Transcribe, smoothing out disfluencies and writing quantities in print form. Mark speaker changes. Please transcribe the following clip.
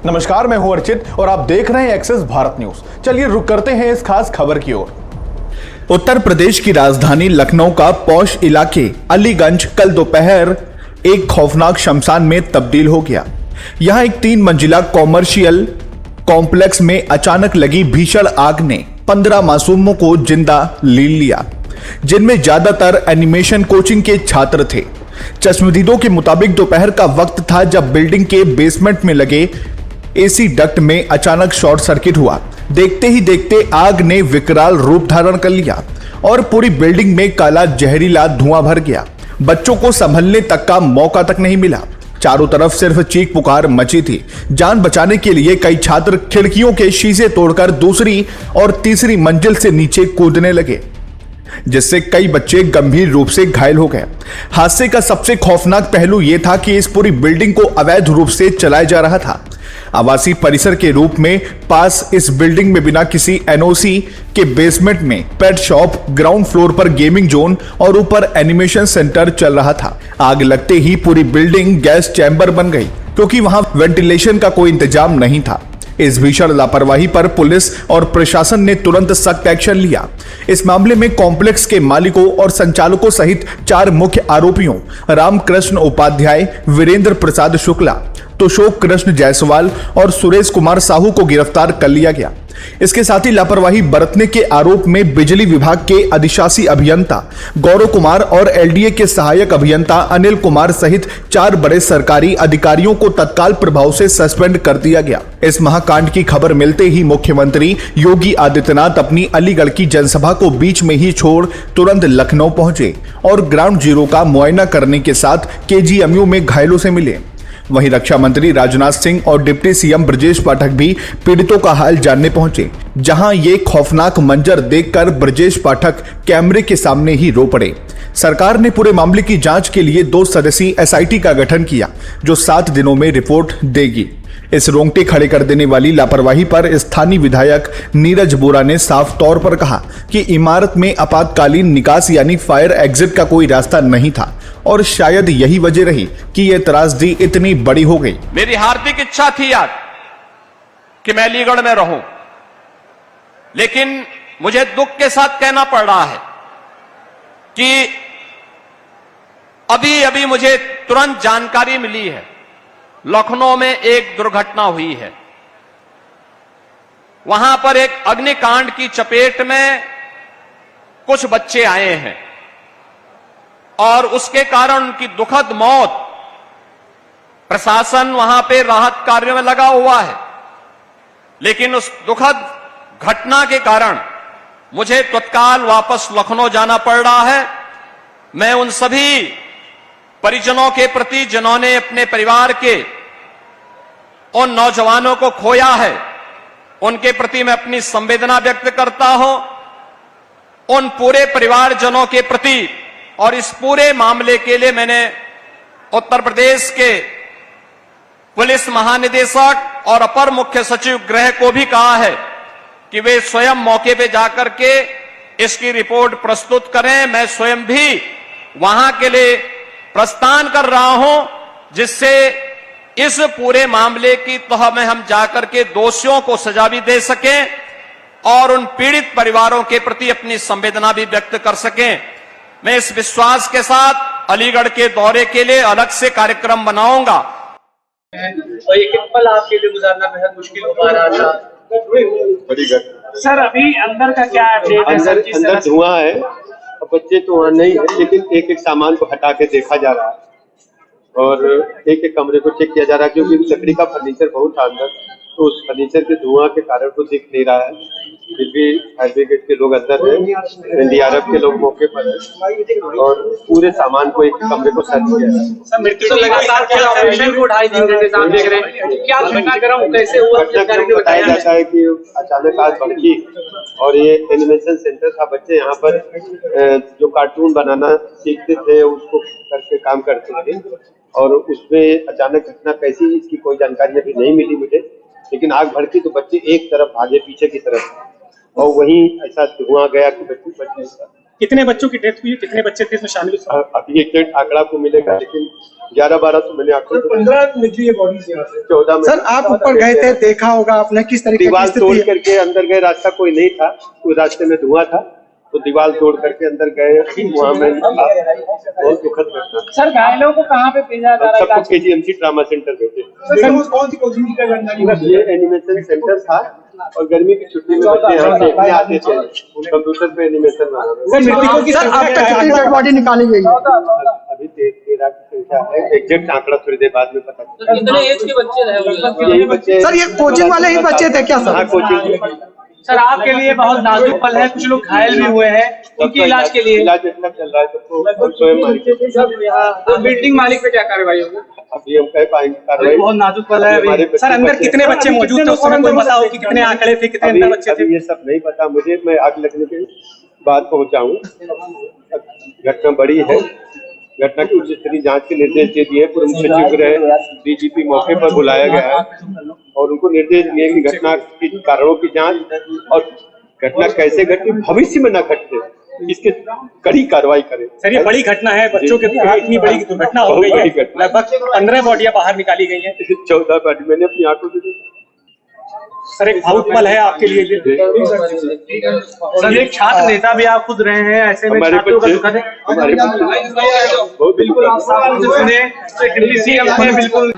Speaker 1: नमस्कार, मैं हूं अर्चित और आप देख रहे हैं एक्सेस भारत न्यूज। चलिए रुक करते हैं इस खास खबर की ओर। उत्तर प्रदेश की राजधानी लखनऊ का पौष इलाके अलीगंज कल दोपहर एक खौफनाक शमशान में तब्दील हो गया। यहां एक 3 मंजिला कॉमर्शियल कॉम्प्लेक्स में अचानक लगी भीषण आग ने 15 मासूमों को जिंदा ले लिया, जिनमें ज्यादातर एनिमेशन कोचिंग के छात्र थे। चश्मदीदों के मुताबिक दोपहर का वक्त था जब बिल्डिंग के बेसमेंट में लगे एसी डक्ट में अचानक शॉर्ट सर्किट हुआ। देखते ही देखते आग ने विकराल रूप धारण कर लिया और पूरी बिल्डिंग में काला जहरीला धुआं भर गया। बच्चों को संभलने तक का मौका तक नहीं मिला। चारों तरफ सिर्फ चीख पुकार मची थी। जान बचाने के लिए कई छात्र खिड़कियों के शीशे तोड़कर दूसरी और तीसरी मंजिल से नीचे कूदने लगे, जिससे कई बच्चे गंभीर रूप से घायल हो गए। हादसे का सबसे खौफनाक पहलू यह था कि इस पूरी बिल्डिंग को अवैध रूप से चलाया जा रहा था। आवासीय परिसर के रूप में पास इस बिल्डिंग में बिना किसी एनओसी के बेसमेंट में पेट शॉप, ग्राउंड फ्लोर पर गेमिंग जोन और ऊपर एनिमेशन सेंटर चल रहा था। आग लगते ही पूरी बिल्डिंग गैस चैम्बर बन गई, क्योंकि वहां वेंटिलेशन का कोई इंतजाम नहीं था। इस भीषण लापरवाही पर पुलिस और प्रशासन ने तुरंत सख्त एक्शन लिया। इस मामले में कॉम्प्लेक्स के मालिकों और संचालकों सहित 4 मुख्य आरोपियों रामकृष्ण उपाध्याय, वीरेंद्र प्रसाद शुक्ला, तुषोक कृष्ण जायसवाल और सुरेश कुमार साहू को गिरफ्तार कर लिया गया। इसके साथ ही लापरवाही बरतने के आरोप में बिजली विभाग के अधिशासी अभियंता गौरव कुमार और एलडीए के सहायक अभियंता अनिल कुमार सहित 4 बड़े सरकारी अधिकारियों को तत्काल प्रभाव से सस्पेंड कर दिया गया। इस महाकांड की खबर मिलते ही मुख्यमंत्री योगी आदित्यनाथ अपनी अलीगढ़ की जनसभा को बीच में ही छोड़ तुरंत लखनऊ पहुंचे और ग्राउंड जीरो का मुआयना करने के साथ केजीएमयू में घायलों से मिले। वहीं रक्षा मंत्री राजनाथ सिंह और डिप्टी सीएम ब्रजेश पाठक भी पीड़ितों का हाल जानने पहुंचे, जहां ये खौफनाक मंजर देखकर ब्रजेश पाठक कैमरे के सामने ही रो पड़े। सरकार ने पूरे मामले की जांच के लिए 2 सदस्यीय एसआईटी का गठन किया, जो 7 दिनों में रिपोर्ट देगी। इस रोंगटे खड़े कर देने वाली लापरवाही पर स्थानीय विधायक नीरज बोरा ने साफ तौर पर कहा कि इमारत में आपातकालीन निकास यानी फायर एग्जिट का कोई रास्ता नहीं था और शायद यही वजह रही कि यह त्रासदी इतनी बड़ी हो गई।
Speaker 2: मेरी हार्दिक इच्छा थी आज कि मैं अलीगढ़ में रहूं, लेकिन मुझे दुख के साथ कहना पड़ रहा है कि अभी अभी मुझे तुरंत जानकारी मिली है, लखनऊ में एक दुर्घटना हुई है। वहां पर एक अग्निकांड की चपेट में कुछ बच्चे आए हैं और उसके कारण उनकी दुखद मौत। प्रशासन वहां पे राहत कार्यों में लगा हुआ है, लेकिन उस दुखद घटना के कारण मुझे तत्काल वापस लखनऊ जाना पड़ रहा है। मैं उन सभी परिजनों के प्रति जिन्होंने अपने परिवार के उन नौजवानों को खोया है, उनके प्रति मैं अपनी संवेदना व्यक्त करता हूं। उन पूरे परिवारजनों के प्रति और इस पूरे मामले के लिए मैंने उत्तर प्रदेश के पुलिस महानिदेशक और अपर मुख्य सचिव गृह को भी कहा है कि वे स्वयं मौके पे जाकर के इसकी रिपोर्ट प्रस्तुत करें। मैं स्वयं भी वहां के लिए प्रस्थान कर रहा हूं, जिससे इस पूरे मामले की तह में हम जाकर के दोषियों को सजा भी दे सकें और उन पीड़ित परिवारों के प्रति अपनी संवेदना भी व्यक्त कर सकें। मैं इस विश्वास के साथ अलीगढ़ के दौरे के लिए अलग से कार्यक्रम बनाऊंगा।
Speaker 3: और एक पल आपके लिए गुजारना बेहद मुश्किल हो पा रहा था।
Speaker 4: सर, अभी अंदर का क्या अपडेट है?
Speaker 5: अंदर धुआं है, बच्चे तो वहां नहीं है, लेकिन एक एक सामान को हटा के देखा जा रहा है और एक एक कमरे को चेक किया जा रहा है, क्योंकि लकड़ी का फर्नीचर बहुत था अंदर, तो उस फर्नीचर के धुआं के कारण तो दिख नहीं रहा है। फिर भी फायर ब्रिगेड के लोग अंदर हैं, एनडीआरएफ के लोग मौके पर हैं और पूरे सामान को एक कमरे को सर्च किया है।
Speaker 3: सर, मृत्यु लगातार को 2.5-3 घंटे से आप देख रहे हैं, क्या घटनाक्रम कैसे हुआ?
Speaker 5: बताया जाता है कि अचानक आग भड़की और ये एनिमेशन सेंटर था। बच्चे यहाँ पर जो कार्टून बनाना सीखते थे उसको करके काम करते थे और उसमें अचानक घटना कैसी, इसकी कोई जानकारी अभी नहीं मिली मुझे, लेकिन आग भड़की तो बच्चे एक तरफ भागे पीछे की तरफ और वहीं ऐसा धुआं गया कि बच्चे
Speaker 4: कितने बच्चों की डेथ हुई? कितने बच्चे थे इसमें शामिल?
Speaker 5: अभी एग्जैक्ट आंकड़ा को मिलेगा, लेकिन 11-12 तो मैंने आंखों से
Speaker 4: 15 निकली है बॉडी से यहाँ से।
Speaker 5: 14 में
Speaker 6: सर आप ऊपर गए थे, देखा होगा आपने किस तरीके की
Speaker 5: दीवार तोड़
Speaker 6: स्थिति है?
Speaker 5: करके अंदर गए, रास्ता कोई नहीं था, उस रास्ते में धुआं था, तो दीवार तोड़ करके अंदर गए, वहाँ में निकला। बहुत दुखद घटना।
Speaker 3: सर घायलों को कहाँ पे भेजा जा रहा
Speaker 5: सबको
Speaker 3: है?
Speaker 5: केजीएमसी ट्रामा सेंटर भेजे।
Speaker 4: कौन सी कोचिंग का जानकारी?
Speaker 5: ये एनिमेशन सेंटर था और गर्मी की छुट्टी में बच्चे यहाँ देखने आते थे, कंप्यूटर पे एनिमेशन बनाना।
Speaker 6: सर मृतकों की सर अब तक कितनी डेड बॉडी निकाली गई है?
Speaker 5: अभी 13 की संख्या है, एग्जैक्ट आंकड़ा थोड़ी देर बाद में पता चलेगा।
Speaker 3: कितने एज के बच्चे रहे?
Speaker 5: यही बच्चे
Speaker 6: सर ये कोचिंग वाले ही बच्चे थे क्या सर?
Speaker 5: हाँ, कोचिंग।
Speaker 3: सर आपके लिए बहुत नाजुक पल है, कुछ लोग घायल भी हुए हैं, उनके इलाज के लिए
Speaker 5: इलाज अच्छा चल रहा है सबको। स्वयं मालिक
Speaker 3: बिल्डिंग मालिक पे क्या कार्रवाई होगी?
Speaker 5: अभी हम कह पाएंगे कार्रवाई।
Speaker 3: बहुत नाजुक पल है
Speaker 5: हमारे
Speaker 3: अभी।
Speaker 5: सर अंदर कितने
Speaker 3: बच्चे मौजूद थे उस समय, कोई पता हो कि कितने आंकड़े थे, कितने अंदर बच्चे थे?
Speaker 5: अभी ये सब नहीं पता मुझे, मैं आग लगने के बाद पहुंचाऊं। घटना बड़ी है, घटना की उच्च स्तरीय जांच के निर्देश दे दिए। पूर्व मुख्य सचिव गृह, डीजीपी मौके पर बुलाया गया है और उनको निर्देश दिए कि घटना के कारणों की जांच और घटना कैसे घटी, भविष्य में न घटते, इसके कड़ी कार्रवाई करें।
Speaker 7: सर ये बड़ी घटना है, बच्चों के इतनी बड़ी दुर्घटना हो गई है, लगभग 15 बॉडियां बाहर निकाली गई हैं।
Speaker 5: 14 बॉडी मैंने अपनी आंखों से देखी।
Speaker 7: सर एक भावुक पल है आपके लिए ये।
Speaker 3: सर एक छात्र नेता भी आप खुद रहे हैं, ऐसे में
Speaker 5: हमारे
Speaker 3: छात्रों का
Speaker 5: बच्चे
Speaker 3: दुखद है।
Speaker 5: हमारे बच्चे बहुत
Speaker 3: बिल्कुल आप सुने, बिल्कुल